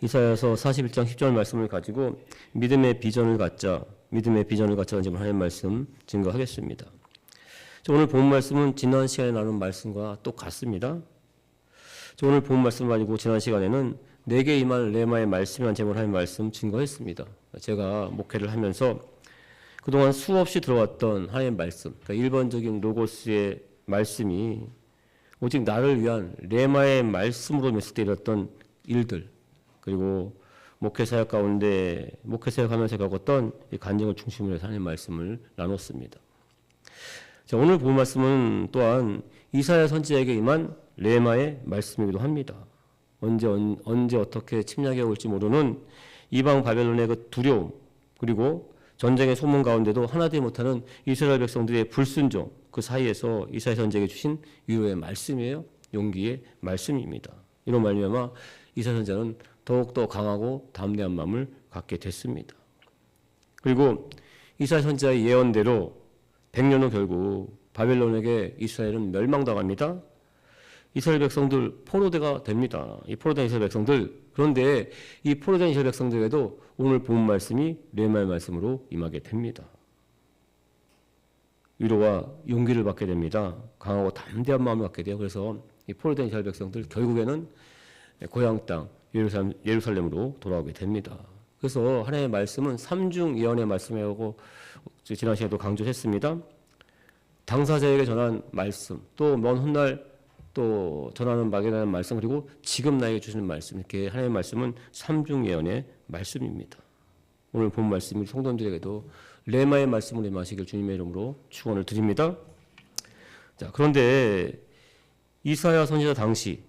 이사야서 41장 10절 말씀을 가지고 믿음의 비전을 갖자는 지금 하나님 말씀 증거하겠습니다. 오늘 본 말씀은 지난 시간에 나눈 말씀과 똑같습니다. 오늘 본 말씀을 가지고 지난 시간에는 내게 임할 레마의 말씀이라는 제목으로 하나님 말씀 증거했습니다. 제가 목회를 하면서 그동안 수없이 들어왔던 하나님의 말씀, 그러니까 일반적인 로고스의 말씀이 오직 나를 위한 레마의 말씀으로 맺을 때 일었던 일들, 그리고 목회사역 가운데 목회사역하면서 겪었던 이 간증을 중심으로 해서 하나님의 말씀을 나눴습니다. 자, 오늘 본 말씀은 또한 이사야 선지자에게 임한 레마의 말씀이기도 합니다. 언제 어떻게 침략해 올지 모르는 이방 바벨론의 그 두려움, 그리고 전쟁의 소문 가운데도 하나 되지 못하는 이스라엘 백성들의 불순종, 그 사이에서 이사야 선지자에게 주신 위로의 말씀이에요. 용기의 말씀입니다. 이런 말미암아 이사야 선지자는 더욱더 강하고 담대한 마음을 갖게 됐습니다. 그리고 이사야 선지자의 예언대로 100년 후 결국 바벨론에게 이스라엘은 멸망당합니다. 이스라엘 백성들 포로대가 됩니다. 이 포로된 이스라엘 백성들, 그런데 이 포로된 이스라엘 백성들에게도 오늘 본 말씀이 레마의 말씀으로 임하게 됩니다. 위로와 용기를 받게 됩니다. 강하고 담대한 마음을 갖게 돼요. 그래서 이 포로된 이스라엘 백성들 결국에는 고향 땅 예루살렘으로 돌아오게 됩니다. 그래서 하나님의 말씀은 삼중 예언의 말씀이라고 지난 시간에도 강조했습니다. 당사자에게 전한 말씀, 또 먼 훗날 또 전하는 막연한 말씀, 그리고 지금 나에게 주시는 말씀, 이렇게 하나님의 말씀은 삼중 예언의 말씀입니다. 오늘 본 말씀이 성도님들에게도 레마의 말씀으로 임하시길 주님의 이름으로 축원을 드립니다. 자, 그런데 이사야 선지자 당시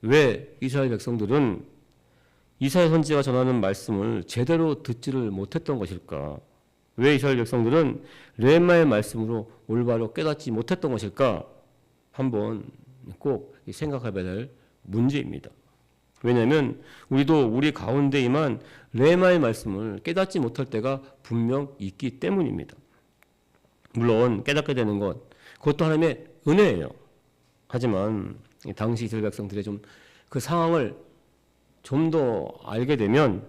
왜 이스라엘 백성들은 이사야 선지자가 전하는 말씀을 제대로 듣지를 못했던 것일까? 왜 이스라엘 백성들은 레마의 말씀으로 올바로 깨닫지 못했던 것일까? 한번 꼭 생각해봐야 될 문제입니다. 왜냐하면 우리도 우리 가운데 임한 레마의 말씀을 깨닫지 못할 때가 분명 있기 때문입니다. 물론 깨닫게 되는 것, 그것도 하나님의 은혜예요. 하지만 당시 이스라엘 백성들의 좀 그 상황을 좀 더 알게 되면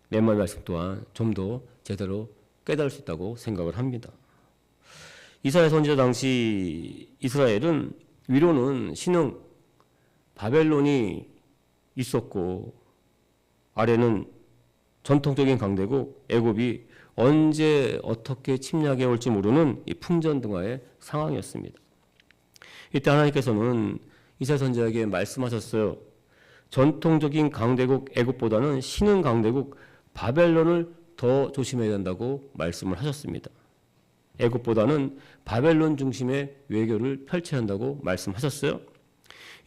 레마의 말씀 또한 좀 더 제대로 깨달을 수 있다고 생각을 합니다. 이사야 선지자 당시 이스라엘은 위로는 신흥 바벨론이 있었고 아래는 전통적인 강대국 애굽이 언제 어떻게 침략해 올지 모르는 이 풍전등화의 상황이었습니다. 이때 하나님께서는 이사야 선지자에게 말씀하셨어요. 전통적인 강대국 애굽보다는 신흥 강대국 바벨론을 더 조심해야 된다고 말씀을 하셨습니다. 애굽보다는 바벨론 중심의 외교를 펼쳐야 한다고 말씀하셨어요.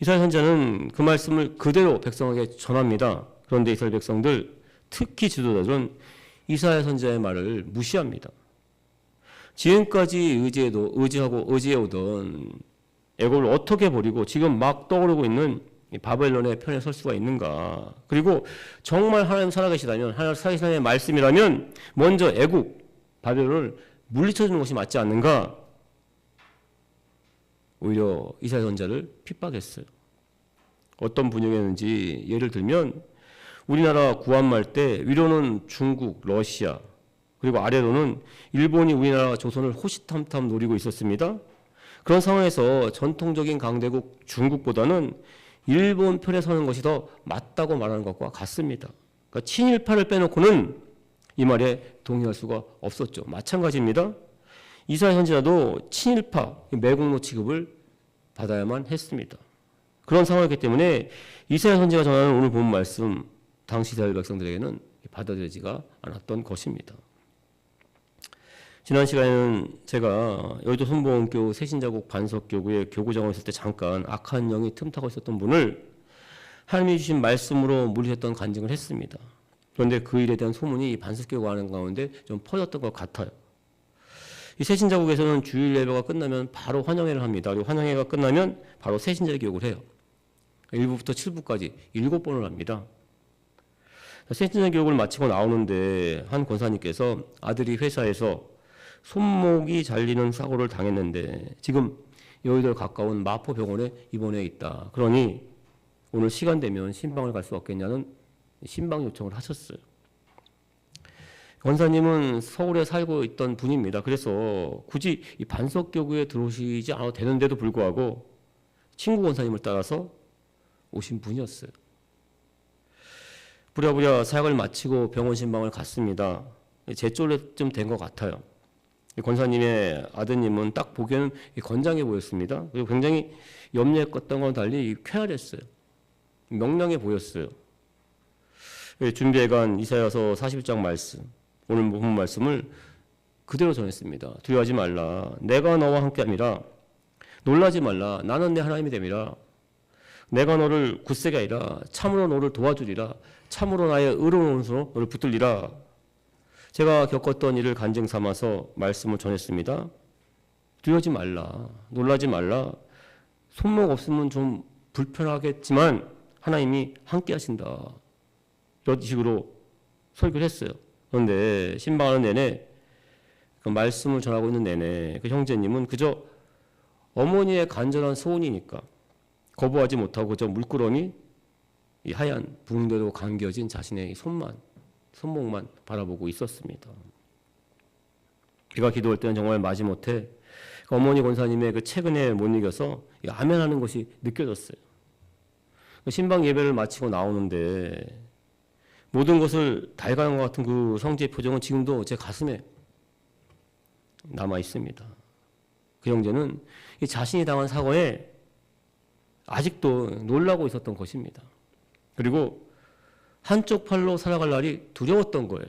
이스라엘 선지자는 그 말씀을 그대로 백성에게 전합니다. 그런데 이스라엘 백성들, 특히 지도자들은 이사야 선지자의 말을 무시합니다. 지금까지 의지해오던 애굽을 어떻게 버리고 지금 막 떠오르고 있는 바벨론의 편에 설 수가 있는가? 그리고 정말 하나님 살아계시다면, 하나님 살아계시다는 말씀이라면 먼저 애굽, 바벨론을 물리쳐주는 것이 맞지 않는가? 오히려 이사야 선지자를 핍박했어요. 어떤 분위기였는지 예를 들면 우리나라 구한말 때 위로는 중국, 러시아, 그리고 아래로는 일본이 우리나라 조선을 호시탐탐 노리고 있었습니다. 그런 상황에서 전통적인 강대국 중국보다는 일본 편에 서는 것이 더 맞다고 말하는 것과 같습니다. 그러니까 친일파를 빼놓고는 이 말에 동의할 수가 없었죠. 마찬가지입니다. 이사야 선지자도 친일파, 매국노 취급을 받아야만 했습니다. 그런 상황이기 때문에 이사야 선지자가 전하는 오늘 본 말씀, 당시 이스라엘 백성들에게는 받아들여지가 않았던 것입니다. 지난 시간에는 제가 여의도 손보원교 새신자국 반석교구의 교구장으로 있을 때 잠깐 악한 영이 틈타고 있었던 분을 하나님이 주신 말씀으로 물리쳤던 간증을 했습니다. 그런데 그 일에 대한 소문이 반석교구 하는 가운데 좀 퍼졌던 것 같아요. 이 새신자국에서는 주일 예배가 끝나면 바로 환영회를 합니다. 그리고 환영회가 끝나면 바로 새신자 교육을 해요. 1부부터 7부까지 7번을 합니다. 새신자 교육을 마치고 나오는데 한 권사님께서 아들이 회사에서 손목이 잘리는 사고를 당했는데 지금 여의도에 가까운 마포병원에 입원해 있다. 그러니 오늘 시간 되면 신방을 갈 수 없겠냐는 신방 요청을 하셨어요. 권사님은 서울에 살고 있던 분입니다. 그래서 굳이 이 반석교구에 들어오시지 않아도 되는데도 불구하고 친구 권사님을 따라서 오신 분이었어요. 부랴부랴 사역을 마치고 병원 신방을 갔습니다. 제쫄래쯤 된 것 같아요. 권사님의 아드님은 딱 보기에는 건장해 보였습니다. 그리고 굉장히 염려에 껐던 건 달리 쾌활했어요. 명랑해 보였어요. 준비해간 이사야서 41장 말씀, 오늘 본 말씀을 그대로 전했습니다. 두려워하지 말라. 내가 너와 함께함이라. 놀라지 말라. 나는 내 하나님이 됨이라. 내가 너를 굳세게 하리라. 참으로 너를 도와주리라. 참으로 나의 의로운 오른손으로 너를 붙들리라. 제가 겪었던 일을 간증 삼아서 말씀을 전했습니다. 두려워하지 말라. 놀라지 말라. 손목 없으면 좀 불편하겠지만 하나님이 함께 하신다. 이런 식으로 설교를 했어요. 그런데 신방하는 내내 그 말씀을 전하고 있는 내내 그 형제님은 그저 어머니의 간절한 소원이니까 거부하지 못하고 그저 물끄러미 이 하얀 붕대로 감겨진 자신의 손목만 바라보고 있었습니다. 제가 기도할 때는 정말 마지못해 그 어머니 권사님의 그 최근에 못 이겨서 아멘하는 것이 느껴졌어요. 신방 예배를 마치고 나오는데 모든 것을 다 해가는 것 같은 그 성지의 표정은 지금도 제 가슴에 남아 있습니다. 그 형제는 이 자신이 당한 사고에 아직도 놀라고 있었던 것입니다. 그리고 한쪽 팔로 살아갈 날이 두려웠던 거예요.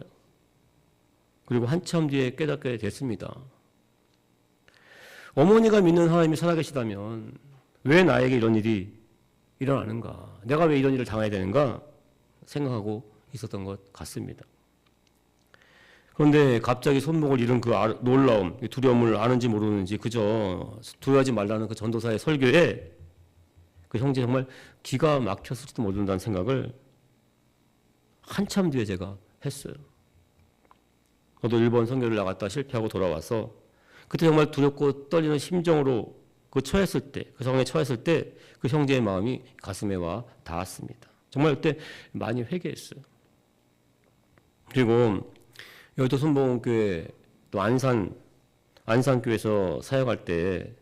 그리고 한참 뒤에 깨닫게 됐습니다. 어머니가 믿는 하나님이 살아계시다면 왜 나에게 이런 일이 일어나는가? 내가 왜 이런 일을 당해야 되는가? 생각하고 있었던 것 같습니다. 그런데 갑자기 손목을 잃은 그 놀라움, 두려움을 아는지 모르는지 그저 두려워하지 말라는 그 전도사의 설교에 그 형제 정말 기가 막혔을지도 모른다는 생각을 한참 뒤에 제가 했어요. 저도 일본 선교를 나갔다 실패하고 돌아와서 그때 정말 두렵고 떨리는 심정으로 그 상황에 처했을 때 그 형제의 마음이 가슴에 와 닿았습니다. 정말 그때 많이 회개했어요. 그리고 여의도 순복음교회 또 안산교회에서 사역할 때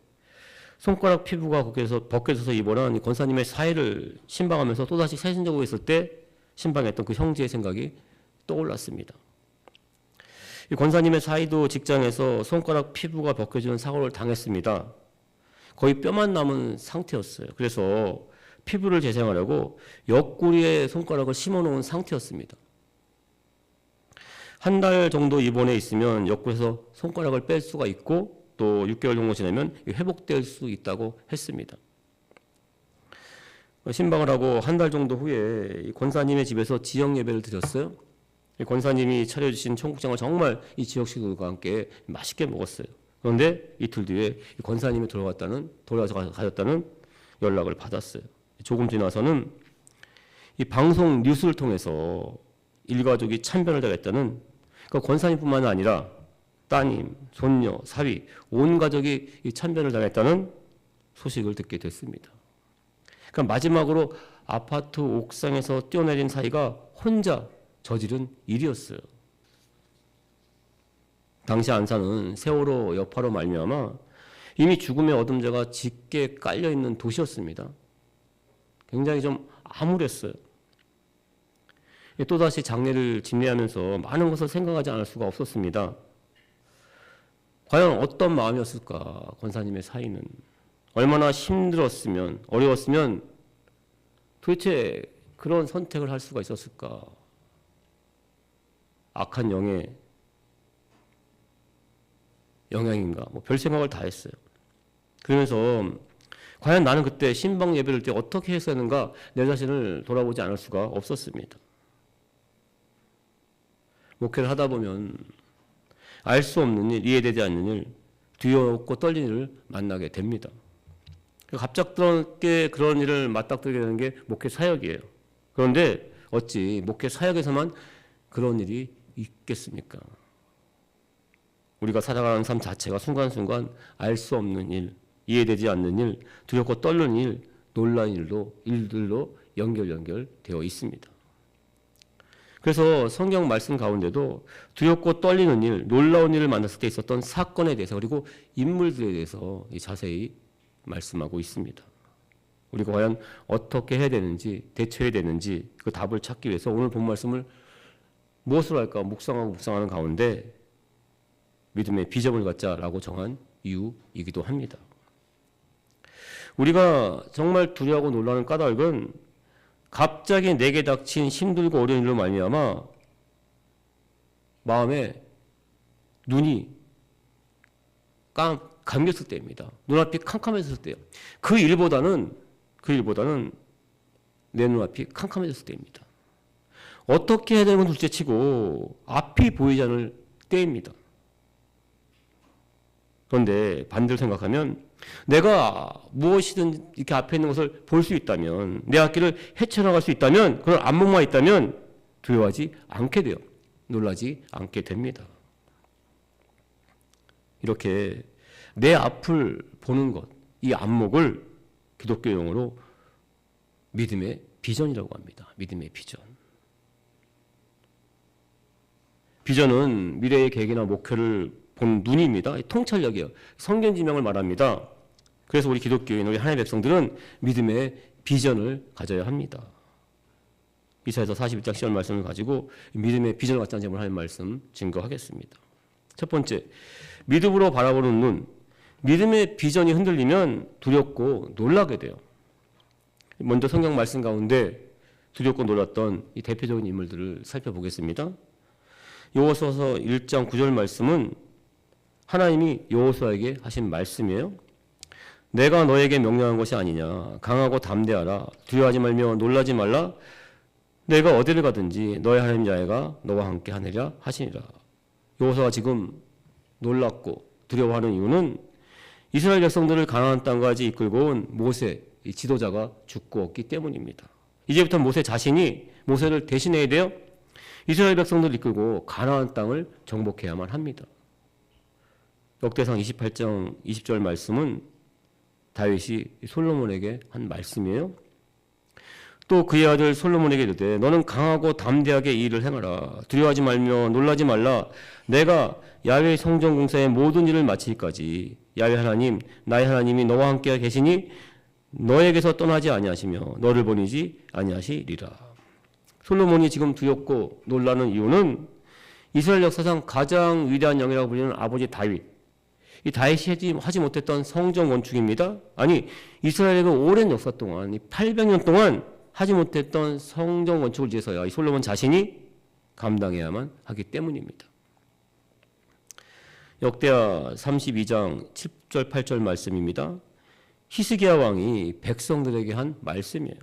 손가락 피부가 거기에서 벗겨져서 입원한 권사님의 사회를 신방하면서 또다시 새신자고 있을 때 신방했던 그 형제의 생각이 떠올랐습니다. 이 권사님의 사이도 직장에서 손가락 피부가 벗겨지는 사고를 당했습니다. 거의 뼈만 남은 상태였어요. 그래서 피부를 재생하려고 옆구리에 손가락을 심어놓은 상태였습니다. 한 달 정도 입원해 있으면 옆구리에서 손가락을 뺄 수가 있고 또 6개월 정도 지나면 회복될 수 있다고 했습니다. 신방을 하고 한 달 정도 후에 권사님의 집에서 지역 예배를 드렸어요. 권사님이 차려주신 청국장을 정말 이 지역 식구들과 함께 맛있게 먹었어요. 그런데 이틀 뒤에 권사님이 돌아가서 가셨다는 연락을 받았어요. 조금 지나서는 이 방송 뉴스를 통해서 일가족이 참변을 당했다는 그러니까 권사님뿐만 아니라 따님, 손녀, 사위 온 가족이 이 참변을 당했다는 소식을 듣게 됐습니다. 그러니까 마지막으로 아파트 옥상에서 뛰어내린 사이가 혼자 저지른 일이었어요. 당시 안산은 세월호 여파로 말미암아 이미 죽음의 어둠자가 짙게 깔려있는 도시였습니다. 굉장히 좀 암울했어요. 또다시 장례를 집례하면서 많은 것을 생각하지 않을 수가 없었습니다. 과연 어떤 마음이었을까? 권사님의 사이는 얼마나 힘들었으면 어려웠으면 도대체 그런 선택을 할 수가 있었을까? 악한 영의 영향인가? 별 생각을 다 했어요. 그러면서 과연 나는 그때 신방 예배를 때 어떻게 했었는가 내 자신을 돌아보지 않을 수가 없었습니다. 목회를 하다 보면 알 수 없는 일, 이해되지 않는 일, 두렵고 떨리는 일을 만나게 됩니다. 갑작스럽게 그런 일을 맞닥뜨리게 되는 게 목회 사역이에요. 그런데 어찌 목회 사역에서만 그런 일이 있겠습니까? 우리가 살아가는 삶 자체가 순간순간 알 수 없는 일, 이해되지 않는 일, 두렵고 떨리는 일, 놀라운 일들로 연결되어 있습니다. 그래서 성경 말씀 가운데도 두렵고 떨리는 일, 놀라운 일을 만났을 때 있었던 사건에 대해서 그리고 인물들에 대해서 자세히 말씀하고 있습니다. 우리가 과연 어떻게 해야 되는지, 대처해야 되는지 그 답을 찾기 위해서 오늘 본 말씀을 무엇으로 할까 묵상하는 가운데 믿음의 비전을 갖자라고 정한 이유이기도 합니다. 우리가 정말 두려워하고 놀라는 까닭은 갑자기 내게 닥친 힘들고 어려운 일로 말미암아 마음에 눈이 감겼을 때입니다. 눈앞이 캄캄해졌을 때요. 그 일보다는 내 눈앞이 캄캄해졌을 때입니다. 어떻게 해야 되는 건 둘째치고 앞이 보이지 않을 때입니다. 그런데 반대로 생각하면 내가 무엇이든 이렇게 앞에 있는 것을 볼 수 있다면, 내 앞길을 헤쳐나갈 수 있다면, 그런 안목만 있다면 두려워하지 않게 돼요. 놀라지 않게 됩니다. 이렇게 내 앞을 보는 것, 이 안목을 기독교 용어로 믿음의 비전이라고 합니다. 믿음의 비전. 비전은 미래의 계획이나 목표를 본 눈입니다. 통찰력이에요. 성경 지명을 말합니다. 그래서 우리 기독교인, 우리 하나님의 백성들은 믿음의 비전을 가져야 합니다. 이사야서 41장 10절 말씀을 가지고 믿음의 비전을 갖자는 점을 하나님 말씀 증거하겠습니다. 첫 번째, 믿음으로 바라보는 눈. 믿음의 비전이 흔들리면 두렵고 놀라게 돼요. 먼저 성경 말씀 가운데 두렵고 놀랐던 이 대표적인 인물들을 살펴보겠습니다. 여호수아서 1장 9절 말씀은 하나님이 여호수아에게 하신 말씀이에요. 내가 너에게 명령한 것이 아니냐. 강하고 담대하라. 두려워하지 말며 놀라지 말라. 내가 어디를 가든지 너의 하나님 야훼가 너와 함께 하느라 하시니라. 여호수아가 지금 놀랐고 두려워하는 이유는 이스라엘 백성들을 가나안 땅까지 이끌고 온 모세, 이 지도자가 죽고 없기 때문입니다. 이제부터 모세 자신이 모세를 대신해야 돼요. 이스라엘 백성들을 이끌고 가나안 땅을 정복해야만 합니다. 역대상 28장 20절 말씀은 다윗이 솔로몬에게 한 말씀이에요. 또 그의 아들 솔로몬에게 이르되 너는 강하고 담대하게 이 일을 행하라. 두려워하지 말며 놀라지 말라. 내가 야훼 성전 공사의 모든 일을 마치기까지 야훼 하나님 나의 하나님이 너와 함께 계시니 너에게서 떠나지 아니하시며 너를 버리지 아니하시리라. 솔로몬이 지금 두렵고 놀라는 이유는 이스라엘 역사상 가장 위대한 영이라고 불리는 아버지 다윗, 이 다윗이 하지 못했던 성전 건축입니다. 아니 이스라엘의 그 오랜 역사 동안, 이 800년 동안 하지 못했던 성전 건축을 위해서야 이 솔로몬 자신이 감당해야만 하기 때문입니다. 역대하 32장 7절 8절 말씀입니다. 히스기야 왕이 백성들에게 한 말씀이에요.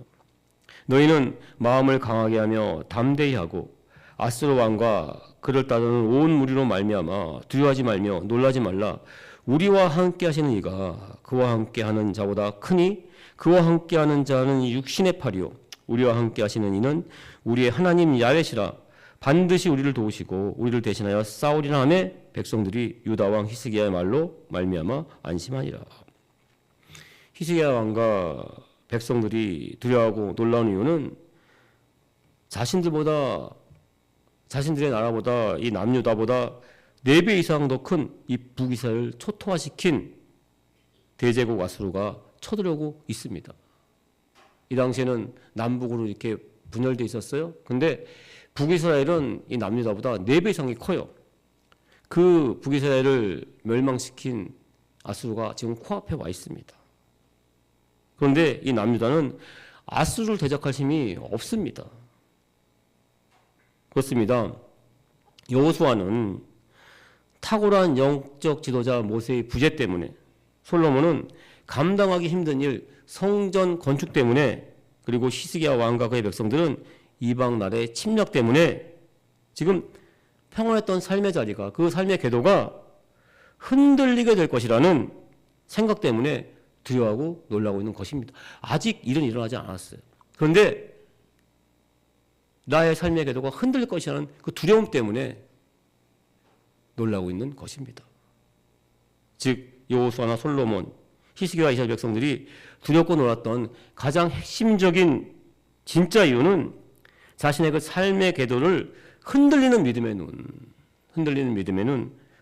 너희는 마음을 강하게 하며 담대히 하고 아스로 왕과 그를 따르는 온 무리로 말미암아 두려워하지 말며 놀라지 말라. 우리와 함께 하시는 이가 그와 함께 하는 자보다 크니 그와 함께 하는 자는 육신의 팔이요 우리와 함께 하시는 이는 우리의 하나님 야훼시라. 반드시 우리를 도우시고 우리를 대신하여 싸우리라 하며 백성들이 유다 왕 히스기야의 말로 말미암아 안심하니라. 히스기야 왕과 백성들이 두려워하고 놀라운 이유는 자신들의 나라보다 이 남유다보다 4배 이상 더 큰 이 북이스라엘을 초토화시킨 대제국 아수르가 쳐들어오고 있습니다. 이 당시에는 남북으로 이렇게 분열되어 있었어요. 근데 북이스라엘은 이 남유다보다 4배 이상이 커요. 그 북이스라엘을 멸망시킨 아수르가 지금 코앞에 와 있습니다. 그런데 이 남유다는 아수르를 대적할 힘이 없습니다. 그렇습니다. 여호수아는 탁월한 영적 지도자 모세의 부재 때문에, 솔로몬은 감당하기 힘든 일 성전 건축 때문에, 그리고 히스기야 왕과 그의 백성들은 이방 나라의 침략 때문에 지금 평온했던 삶의 자리가, 그 삶의 궤도가 흔들리게 될 것이라는 생각 때문에 두려워하고 놀라고 있는 것입니다. 아직 일은 일어나지 않았어요. 그런데 나의 삶의 궤도가 흔들릴 것이라는 그 두려움 때문에 놀라고 있는 것입니다. 즉 여호수아나 솔로몬, 히스기야 이스라엘 백성들이 두렵고 놀랐던 가장 핵심적인 진짜 이유는 자신의 그 삶의 궤도를 흔들리는 믿음의 눈,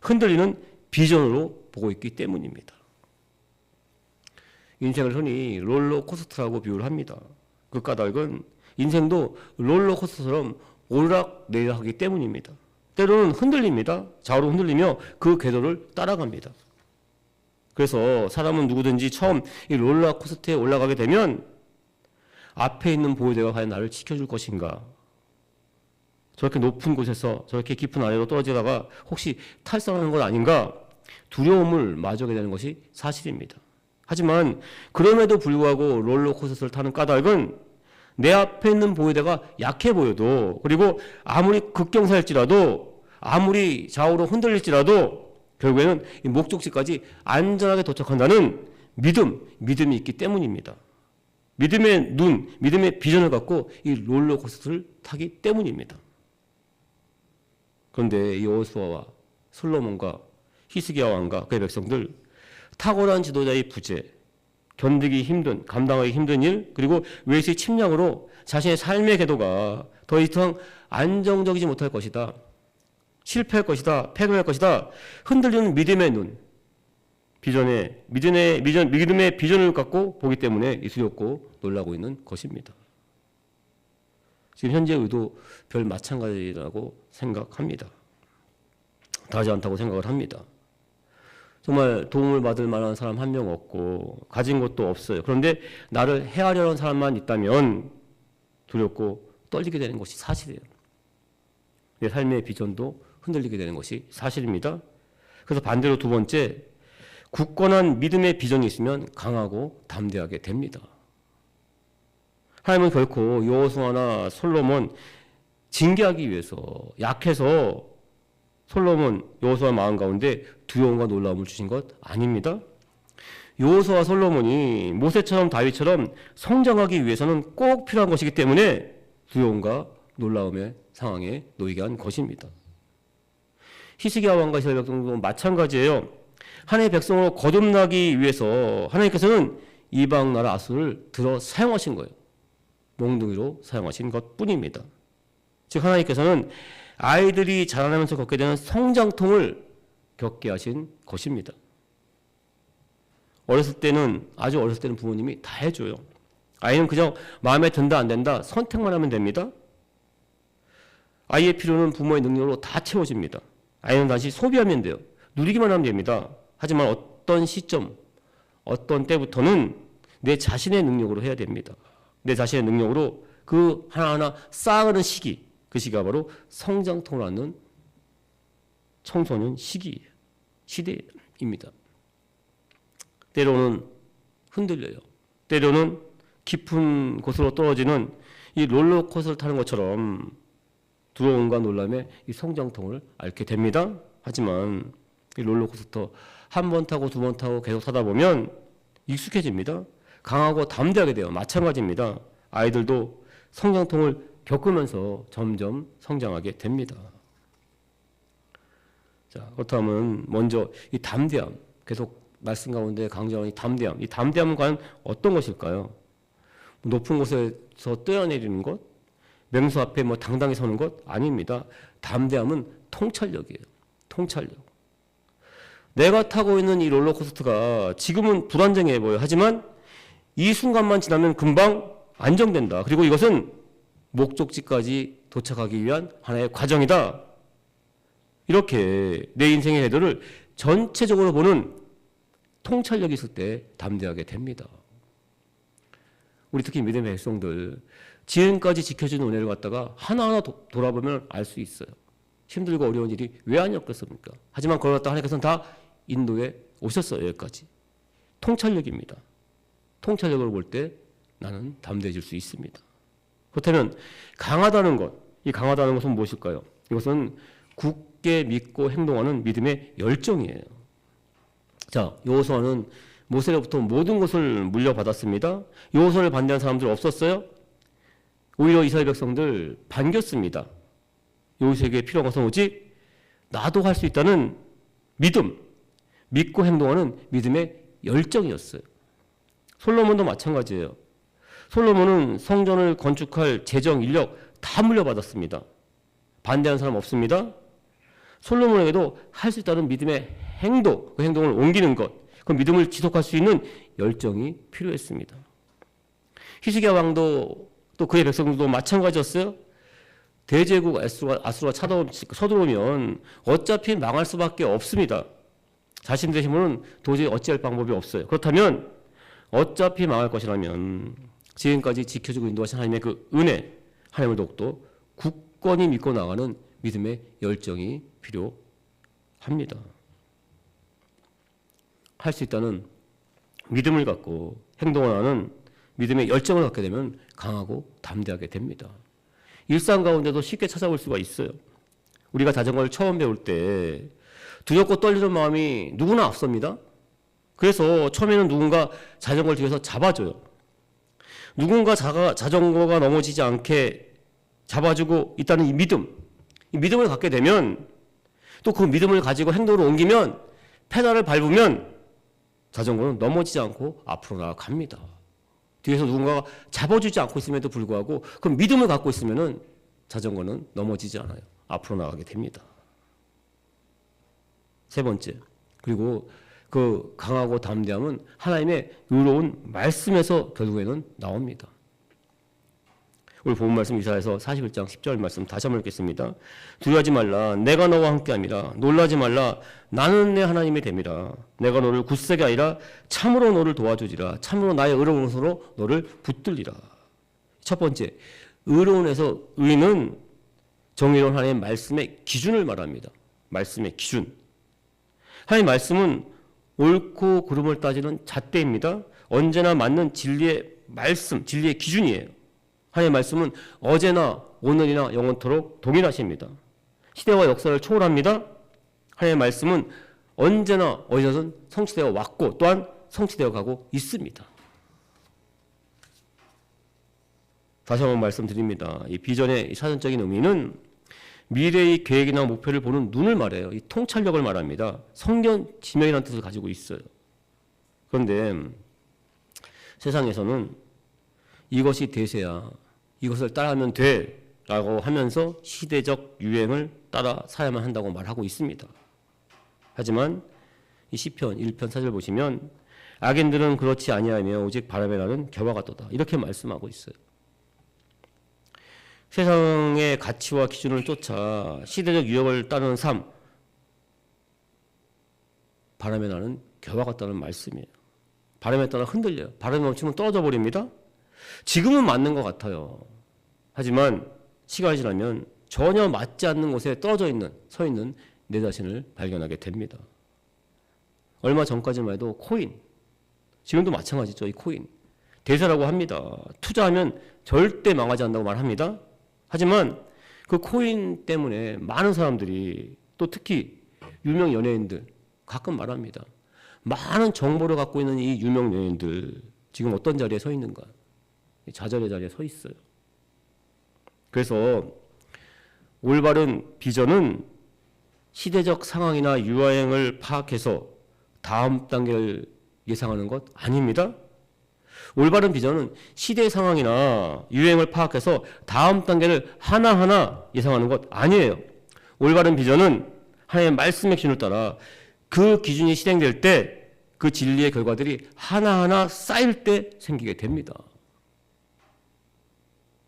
흔들리는 비전으로 보고 있기 때문입니다. 인생을 흔히 롤러코스터라고 비유를 합니다. 그 까닭은 인생도 롤러코스터처럼 오르락내리락하기 때문입니다. 때로는 흔들립니다. 좌우로 흔들리며 그 궤도를 따라갑니다. 그래서 사람은 누구든지 처음 이 롤러코스터에 올라가게 되면 앞에 있는 보호대가 과연 나를 지켜줄 것인가? 저렇게 높은 곳에서 저렇게 깊은 아래로 떨어지다가 혹시 탈선하는 건 아닌가? 두려움을 마주하게 되는 것이 사실입니다. 하지만 그럼에도 불구하고 롤러코스터를 타는 까닭은 내 앞에 있는 보호대가 약해 보여도, 그리고 아무리 급경사일지라도, 아무리 좌우로 흔들릴지라도 결국에는 이 목적지까지 안전하게 도착한다는 믿음이 있기 때문입니다. 믿음의 눈, 믿음의 비전을 갖고 이 롤러코스터를 타기 때문입니다. 그런데 여호수아와 솔로몬과 히스기야 왕과 그의 백성들, 탁월한 지도자의 부재, 견디기 힘든, 감당하기 힘든 일, 그리고 외세의 침략으로 자신의 삶의 궤도가 더 이상 안정적이지 못할 것이다, 실패할 것이다, 패배할 것이다, 흔들리는 믿음의 눈, 믿음의 비전을 갖고 보기 때문에 두렵고 놀라고 있는 것입니다. 지금 현재 의도 별 마찬가지라고 생각합니다. 다르지 않다고 생각을 합니다. 정말 도움을 받을 만한 사람 한 명 없고 가진 것도 없어요. 그런데 나를 해하려는 사람만 있다면 두렵고 떨리게 되는 것이 사실이에요. 내 삶의 비전도 흔들리게 되는 것이 사실입니다. 그래서 반대로 두 번째, 굳건한 믿음의 비전이 있으면 강하고 담대하게 됩니다. 하나님은 결코 여호수아나 솔로몬 징계하기 위해서 약해서 솔로몬, 여호수아 마음 가운데 두려움과 놀라움을 주신 것 아닙니다. 여호수아와 솔로몬이 모세처럼 다윗처럼 성장하기 위해서는 꼭 필요한 것이기 때문에 두려움과 놀라움의 상황에 놓이게 한 것입니다. 히스기야 왕과 이스라엘 백성도 마찬가지예요. 하나님의 백성으로 거듭나기 위해서 하나님께서는 이방 나라 아수를 들어 사용하신 거예요. 몽둥이로 사용하신 것뿐입니다. 즉 하나님께서는 아이들이 자라나면서 겪게 되는 성장통을 겪게 하신 것입니다. 아주 어렸을 때는 부모님이 다 해줘요. 아이는 그냥 마음에 든다 안 된다 선택만 하면 됩니다. 아이의 필요는 부모의 능력으로 다 채워집니다. 아이는 다시 소비하면 돼요. 누리기만 하면 됩니다. 하지만 어떤 시점, 어떤 때부터는 내 자신의 능력으로 해야 됩니다. 내 자신의 능력으로 그 하나하나 쌓아가는 시기, 그 시기가 바로 성장통을 갖는 청소년 시대입니다. 때로는 흔들려요. 때로는 깊은 곳으로 떨어지는 이 롤러코스터를 타는 것처럼 두려움과 놀람의 이 성장통을 앓게 됩니다. 하지만 이 롤러코스터 한 번 타고 두 번 타고 계속 타다 보면 익숙해집니다. 강하고 담대하게 돼요. 마찬가지입니다. 아이들도 성장통을 겪으면서 점점 성장하게 됩니다. 자, 그렇다면 먼저 이 담대함, 계속 말씀 가운데 강조하는 이 담대함은 과연 어떤 것일까요? 높은 곳에서 뛰어내리는 것, 맹수 앞에 당당히 서는 것 아닙니다. 담대함은 통찰력이에요. 통찰력. 내가 타고 있는 이 롤러코스터가 지금은 불안정해 보여요. 하지만 이 순간만 지나면 금방 안정된다. 그리고 이것은 목적지까지 도착하기 위한 하나의 과정이다. 이렇게 내 인생의 궤도를 전체적으로 보는 통찰력이 있을 때 담대하게 됩니다. 우리 특히 믿음의 백성들, 지금까지 지켜준 은혜를 갖다가 하나하나 돌아보면 알 수 있어요. 힘들고 어려운 일이 왜 아니었겠습니까? 하지만 그걸 갖다 하나님께서는 다 인도에 오셨어요. 여기까지. 통찰력입니다. 통찰력으로 볼 때 나는 담대해질 수 있습니다. 그렇다면 강하다는 것, 이 강하다는 것은 무엇일까요? 이것은 굳게 믿고 행동하는 믿음의 열정이에요. 자, 여호수아는 모세로부터 모든 것을 물려받았습니다. 여호수아를 반대한 사람들 없었어요? 오히려 이스라엘 백성들 반겼습니다. 여호수아에게 필요한 것은 오직 나도 할 수 있다는 믿고 행동하는 믿음의 열정이었어요. 솔로몬도 마찬가지예요. 솔로몬은 성전을 건축할 재정, 인력 다 물려받았습니다. 반대하는 사람 없습니다. 솔로몬에게도 할 수 있다는 믿음의 행동, 그 행동을 옮기는 것, 그 믿음을 지속할 수 있는 열정이 필요했습니다. 히스기야 왕도 또 그의 백성들도 마찬가지였어요. 대제국 아수르가 서들어오면 어차피 망할 수밖에 없습니다. 자신들의 힘으로는 도저히 어찌할 방법이 없어요. 그렇다면 어차피 망할 것이라면 지금까지 지켜주고 인도하신 하나님의 그 은혜, 하나님을 더욱더 굳건히 믿고 나가는 믿음의 열정이 필요합니다. 할 수 있다는 믿음을 갖고 행동을 하는 믿음의 열정을 갖게 되면 강하고 담대하게 됩니다. 일상 가운데도 쉽게 찾아올 수가 있어요. 우리가 자전거를 처음 배울 때 두렵고 떨리는 마음이 누구나 앞섭니다. 그래서 처음에는 누군가 자전거를 뒤에서 잡아줘요. 누군가 자전거가 넘어지지 않게 잡아주고 있다는 이 믿음을 갖게 되면 또 그 믿음을 가지고 행동으로 옮기면 페달을 밟으면 자전거는 넘어지지 않고 앞으로 나아갑니다. 뒤에서 누군가가 잡아주지 않고 있음에도 불구하고 그 믿음을 갖고 있으면 자전거는 넘어지지 않아요. 앞으로 나가게 됩니다. 세 번째, 그리고 그 강하고 담대함은 하나님의 의로운 말씀에서 결국에는 나옵니다. 오늘 본 말씀 이사야서 41장 10절 말씀 다시 한번 읽겠습니다. 두려워하지 말라. 내가 너와 함께함이라. 놀라지 말라. 나는 내 하나님이 됨이라. 내가 너를 굳세게 하리라. 참으로 너를 도와주리라. 참으로 나의 의로운 손으로 너를 붙들리라. 첫 번째, 의로운에서 의는 정의로운 하나님의 말씀의 기준을 말합니다. 말씀의 기준. 하나님의 말씀은 옳고 그름을 따지는 잣대입니다. 언제나 맞는 진리의 말씀, 진리의 기준이에요. 하나님의 말씀은 어제나 오늘이나 영원토록 동일하십니다. 시대와 역사를 초월합니다. 하나님의 말씀은 언제나 어디서든 성취되어 왔고 또한 성취되어 가고 있습니다. 다시 한번 말씀드립니다. 이 비전의 사전적인 의미는 미래의 계획이나 목표를 보는 눈을 말해요. 이 통찰력을 말합니다. 성견 지명이라는 뜻을 가지고 있어요. 그런데 세상에서는 이것이 대세야, 이것을 따라하면 돼 라고 하면서 시대적 유행을 따라 살아야만 한다고 말하고 있습니다. 하지만 이 시편 1편 4절 보시면 악인들은 그렇지 아니하며 오직 바람에 나는 겨와 같도다 이렇게 말씀하고 있어요. 세상의 가치와 기준을 쫓아 시대적 유역을 따르는 삶, 바람에 나는 겨와 같다는 말씀이에요. 바람에 따라 흔들려요. 바람이 멈추면 떨어져 버립니다. 지금은 맞는 것 같아요. 하지만 시간이 지나면 전혀 맞지 않는 곳에 서 있는 내 자신을 발견하게 됩니다. 얼마 전까지만 해도 코인, 지금도 마찬가지죠. 이 코인 대세라고 합니다. 투자하면 절대 망하지 않는다고 말합니다. 하지만 그 코인 때문에 많은 사람들이, 또 특히 유명 연예인들 가끔 말합니다. 많은 정보를 갖고 있는 이 유명 연예인들 지금 어떤 자리에 서 있는가? 좌절의 자리에 서 있어요. 그래서 올바른 비전은 시대적 상황이나 유행을 파악해서 다음 단계를 예상하는 것 아닙니다. 올바른 비전은 시대 상황이나 유행을 파악해서 다음 단계를 하나하나 예상하는 것 아니에요. 올바른 비전은 하나님의 말씀의 기준을 따라 그 기준이 실행될 때 그 진리의 결과들이 하나하나 쌓일 때 생기게 됩니다.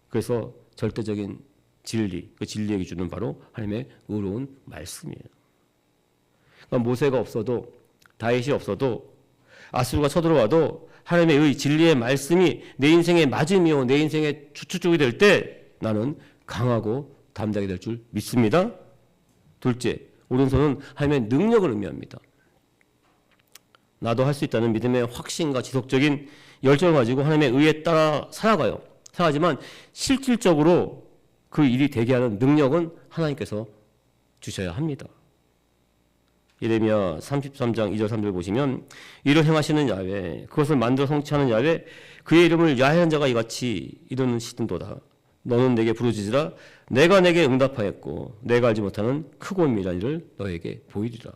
그래서 절대적인 진리, 그 진리의 기준은 바로 하나님의 의로운 말씀이에요. 그러니까 모세가 없어도, 다윗이 없어도, 아수르가 쳐들어와도 하나님의 의, 진리의 말씀이 내 인생의 맞음이요, 내 인생의 주축이 될 때 나는 강하고 담대하게 될 줄 믿습니다. 둘째, 오른손은 하나님의 능력을 의미합니다. 나도 할 수 있다는 믿음의 확신과 지속적인 열정을 가지고 하나님의 의에 따라 살아가요. 하지만 실질적으로 그 일이 되게 하는 능력은 하나님께서 주셔야 합니다. 예레미야 33장 2절 3절 보시면 이를 행하시는 야훼, 그것을 만들어 성취하는 야훼, 그의 이름을 야훼한 자가 이같이 이르시는도다. 너는 내게 부르짖으라. 내가 내게 응답하였고 내가 알지 못하는 크고 은밀한 일을 너에게 보이리라.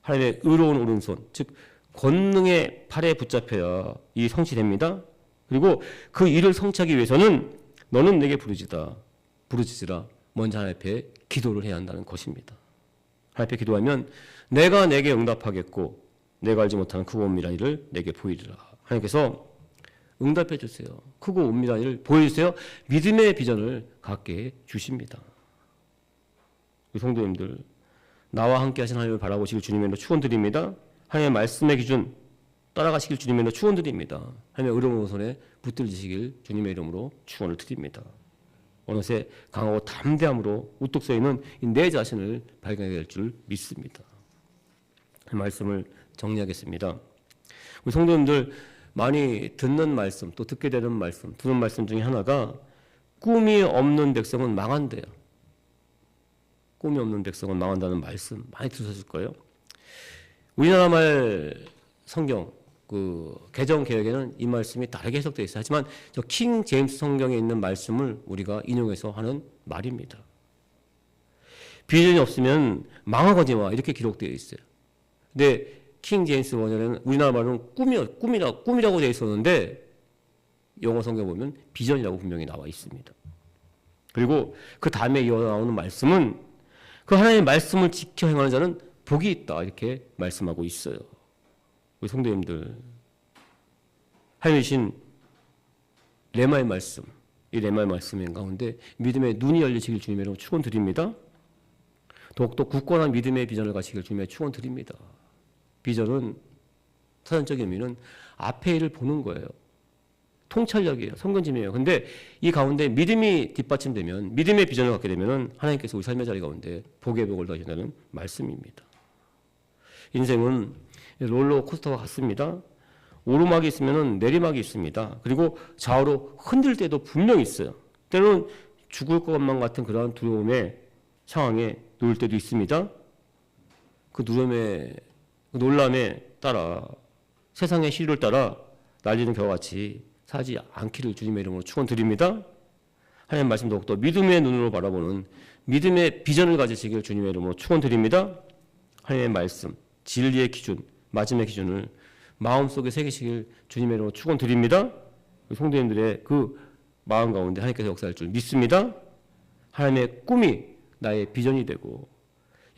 하나님의 의로운 오른손, 즉 권능의 팔에 붙잡혀야 이 성취됩니다. 그리고 그 일을 성취하기 위해서는 너는 내게 부르짖으라. 먼저 하나님 앞에 기도를 해야 한다는 것입니다. 하나님 앞에 기도하면 내가 내게 응답하겠고 내가 알지 못하는 크고 은밀한 일을 내게 보이리라. 하나님께서 응답해 주세요. 크고 은밀한 일을 보여주세요. 믿음의 비전을 갖게 주십니다. 우리 성도님들, 나와 함께 하신 하나님을 바라보시길 주님의 이름으로 축원드립니다. 하나님의 말씀의 기준 따라가시길 주님의 이름으로 축원드립니다. 하나님의 의로운 손에 붙들리시길 주님의 이름으로 축원을 드립니다. 어느새 강하고 담대함으로 우뚝 서 있는 내 자신을 발견하게 될 줄 믿습니다. 말씀을 정리하겠습니다. 우리 성도님들 많이 듣는 말씀, 또 듣게 되는 말씀, 들은 말씀 중에 하나가 꿈이 없는 백성은 망한대요. 꿈이 없는 백성은 망한다는 말씀 많이 들으셨을 거예요. 우리나라 말 성경 그 개정 개혁에는 이 말씀이 다르게 해석되어 있어요. 하지만 저 킹 제임스 성경에 있는 말씀을 우리가 인용해서 하는 말입니다. 비전이 없으면 망하거니와 이렇게 기록되어 있어요. 근데 킹 제임스 원어에는 우리나라 말로는 꿈이라고 되어 있었는데 영어 성경 보면 비전이라고 분명히 나와 있습니다. 그리고 그 다음에 이어 나오는 말씀은 그 하나님의 말씀을 지켜 행하는 자는 복이 있다 이렇게 말씀하고 있어요. 우리 성도님들, 하나님이신 레마의 말씀, 이 레마의 말씀 가운데 믿음의 눈이 열리시길 주님의 이름으로 축원드립니다. 더욱더 굳건한 믿음의 비전을 가시길 주님의 축원드립니다. 비전은 사전적인 의미는 앞의 일을 보는 거예요. 통찰력이에요. 성견지명이에요. 근데 이 가운데 믿음이 뒷받침되면, 믿음의 비전을 갖게 되면 하나님께서 우리 삶의 자리 가운데 복의 복을 더하신다는 말씀입니다. 인생은 롤러코스터와 같습니다. 오르막이 있으면 내리막이 있습니다. 그리고 좌우로 흔들 때도 분명히 있어요. 때로는 죽을 것만 같은 그러한 두려움의 상황에 놓일 때도 있습니다. 그 놀람에 따라 세상의 시류를 따라 날리는 겨와 같이 사지 않기를 주님의 이름으로 축원드립니다. 하나님 말씀 더욱더 믿음의 눈으로 바라보는 믿음의 비전을 가지시길 주님의 이름으로 축원드립니다. 하나님의 말씀, 진리의 기준, 마지막의 기준을 마음속에 새기시길 주님의 이름으로 축원드립니다. 성도님들의 그 마음 가운데 하나님께서 역사할 줄 믿습니다. 하나님의 꿈이 나의 비전이 되고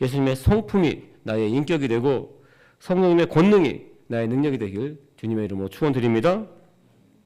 예수님의 성품이 나의 인격이 되고 성령님의 권능이 나의 능력이 되길 주님의 이름으로 축원드립니다.